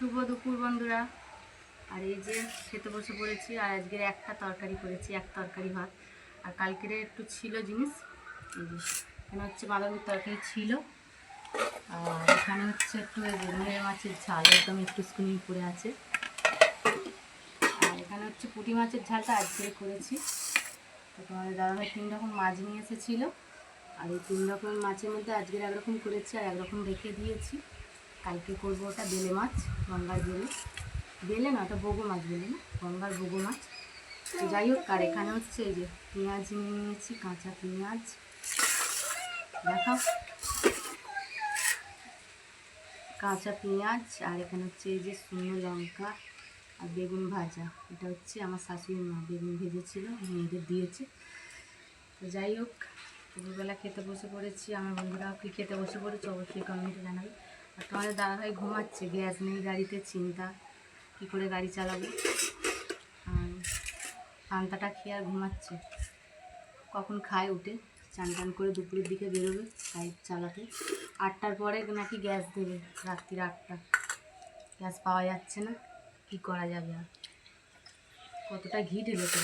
শুভ দুপুর বন্ধুরা। আর এই যে খেতে বসে পড়েছি। আর আজকের একটা তরকারি করেছি, এক তরকারি ভাত। আর কালকের একটু ছিল জিনিস, এই যে এখানে হচ্ছে বাঁধাকপির তরকারি ছিল। আর এখানে হচ্ছে একটু রুই মাছের ঝাল, একদম একটু স্কুনি পড়ে আছে। আর এখানে হচ্ছে পুঁটি মাছের ঝালটা আজকে করেছি। তো তোমাদের দাদাভাই 3 রকম মাছ নিয়ে এসেছিলো। আর এই 3 রকম মাছের মধ্যে আজকের একরকম করেছি আর একরকম রেখে দিয়েছি। কালকে করবো ওটা বেলে মাছ, গঙ্গার বেলে না, ওটা বগো মাছ, বেলে না, গঙ্গার বগো মাছ। তো যাই হোক, আর এখানে হচ্ছে এই যে পেঁয়াজ নিয়ে নিয়েছি, কাঁচা পেঁয়াজ, দেখাও, কাঁচা পেঁয়াজ। আর এখানে হচ্ছে এই যে শুকনো লঙ্কা আর বেগুন ভাজা। এটা হচ্ছে আমার শাশুড়ি মা বেগুন ভেজেছিল, মেয়েদের দিয়েছে। তো যাই হোক, দুপুরবেলা খেতে বসে পড়েছি। আমার বন্ধুরাও কি খেতে বসে পড়েছে অবশ্যই কমেন্টে জানাবে। আর তোমাদের দাদাভাই ঘুমাচ্ছে, গ্যাস নেই গাড়িতে, চিন্তা কী করে গাড়ি চালাবো। আর পান্তাটা খেয়ে আর ঘুমাচ্ছে, কখন খায় উঠে চান টান করে দুপুরের দিকে বেরোবে বাইক চালাতে। 8টার পরে নাকি গ্যাস দেবে, রাত্রির 8টা। গ্যাস পাওয়া যাচ্ছে না, কি করা যাবে আর, কতটা ঘি ঢেলে তো।